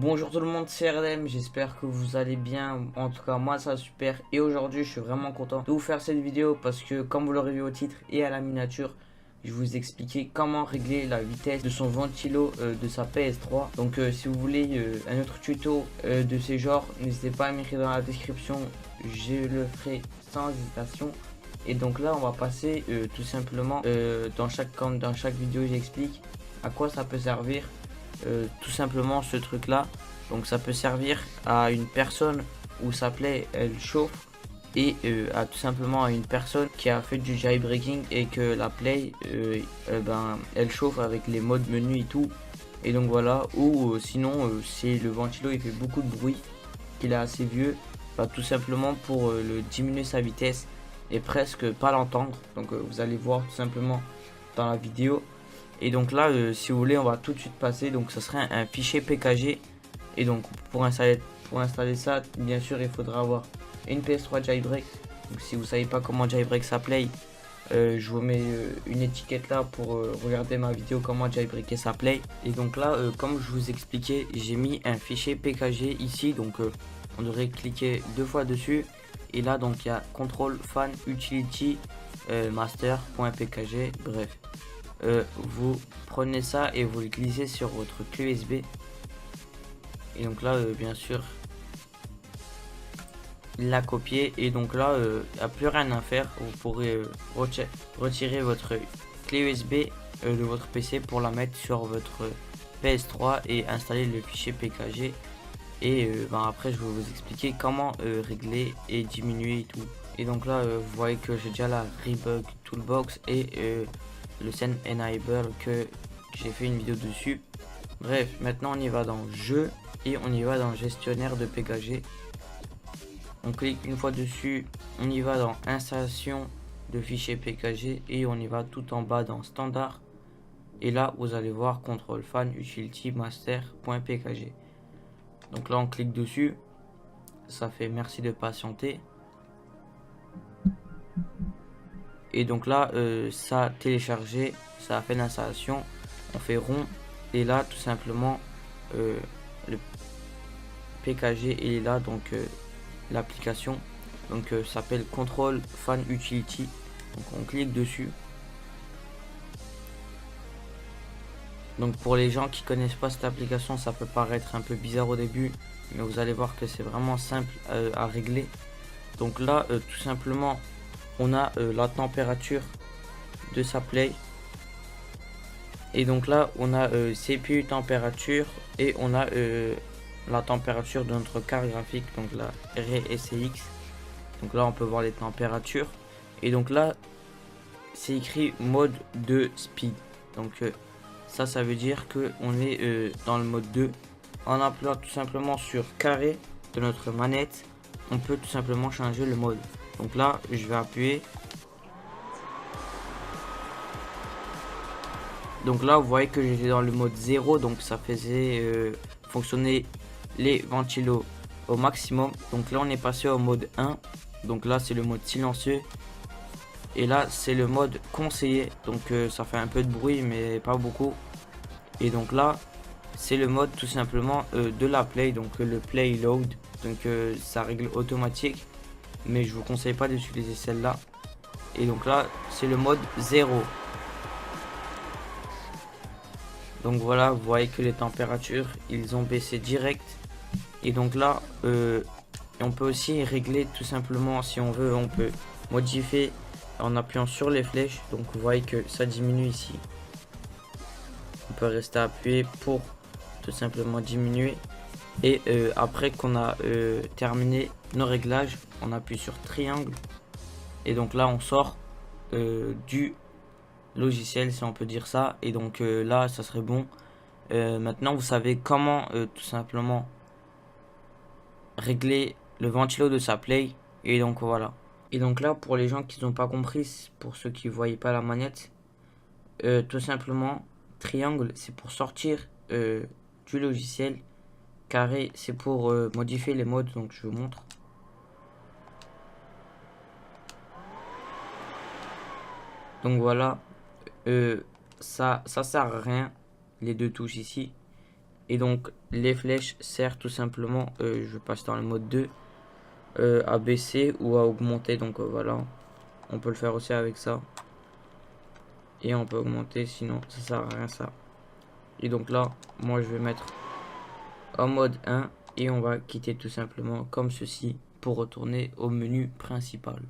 Bonjour tout le monde, c'est RDM, j'espère que vous allez bien. En tout cas moi ça va super. Et aujourd'hui je suis vraiment content de vous faire cette vidéo parce que comme vous l'aurez vu au titre et à la miniature, je vais vous expliquer comment régler la vitesse de son ventilo de sa PS3. Donc si vous voulez un autre tuto de ces genres, n'hésitez pas à m'écrire dans la description, je le ferai sans hésitation. Et donc là on va passer tout simplement dans chaque vidéo j'explique à quoi ça peut servir. Tout simplement ce truc là, donc ça peut servir à une personne où sa play elle chauffe et à tout simplement à une personne qui a fait du jailbreaking et que la play elle chauffe avec les modes menu et tout. Et donc voilà, ou sinon si le ventilo il fait beaucoup de bruit, qu'il est assez vieux, bah, tout simplement pour le diminuer sa vitesse et presque pas l'entendre. Donc vous allez voir tout simplement dans la vidéo. Et donc là si vous voulez on va tout de suite passer, donc ça serait un fichier PKG. Et donc pour installer ça, bien sûr il faudra avoir une PS3 jailbreak. Donc si vous savez pas comment jailbreak sa play, je vous mets une étiquette là pour regarder ma vidéo comment jailbreaker sa play. Et donc là comme je vous expliquais, j'ai mis un fichier PKG ici, donc on devrait cliquer deux fois dessus. Et là donc il y a control fan utility master.pkg, bref. Vous prenez ça et vous le glissez sur votre clé USB. Et donc là bien sûr la copier. Et donc là il n'y a plus rien à faire, vous pourrez retirer votre clé USB de votre PC pour la mettre sur votre PS3 et installer le fichier PKG. Et après je vais vous expliquer comment régler et diminuer et tout. Et donc là vous voyez que j'ai déjà la Rebug Toolbox et le Scene Enable que j'ai fait une vidéo dessus. Bref, maintenant on y va dans jeu et on y va dans gestionnaire de PKG. On clique une fois dessus, on y va dans installation de fichier PKG et on y va tout en bas dans standard. Et là vous allez voir control fan utility master.pkg. Donc là on clique dessus, ça fait merci de patienter. Et donc là ça a téléchargé, ça a fait l'installation, on fait rond. Et là tout simplement le PKG il est là, donc l'application donc s'appelle control fan utility. Donc on clique dessus. Donc pour les gens qui connaissent pas cette application, ça peut paraître un peu bizarre au début, mais vous allez voir que c'est vraiment simple à régler. Donc là tout simplement on a la température de sa play. Et donc là on a CPU température et on a la température de notre carte graphique, donc la RSX. Donc là on peut voir les températures. Et donc là c'est écrit mode 2 speed. Donc ça veut dire que on est dans le mode 2. En appuyant tout simplement sur carré de notre manette, on peut tout simplement changer le mode. Donc là je vais appuyer. Donc là vous voyez que j'étais dans le mode 0, donc ça faisait fonctionner les ventilos au maximum. Donc là on est passé au mode 1, donc là c'est le mode silencieux. Et là c'est le mode conseillé, donc ça fait un peu de bruit mais pas beaucoup. Et donc là c'est le mode tout simplement de la play, donc le play load. Donc ça règle automatique, mais je vous conseille pas d'utiliser celle-là. Et donc là c'est le mode 0. Donc voilà, vous voyez que les températures ils ont baissé direct. Et donc là on peut aussi régler tout simplement, si on veut on peut modifier en appuyant sur les flèches. Donc vous voyez que ça diminue ici, on peut rester appuyé pour tout simplement diminuer. Et après qu'on a terminé nos réglages, on appuie sur triangle et donc là on sort du logiciel, si on peut dire ça. Et donc là ça serait bon. Maintenant vous savez comment tout simplement régler le ventilo de sa play. Et donc voilà. Et donc là pour les gens qui n'ont pas compris, pour ceux qui ne voyaient pas la manette, tout simplement triangle c'est pour sortir du logiciel, carré c'est pour modifier les modes. Donc je vous montre. Donc voilà, ça sert à rien les deux touches ici. Et donc les flèches servent tout simplement, je passe dans le mode 2, à baisser ou à augmenter. Donc voilà, on peut le faire aussi avec ça. Et on peut augmenter, sinon ça sert à rien ça. Et donc là, moi je vais mettre en mode 1 et on va quitter tout simplement comme ceci pour retourner au menu principal.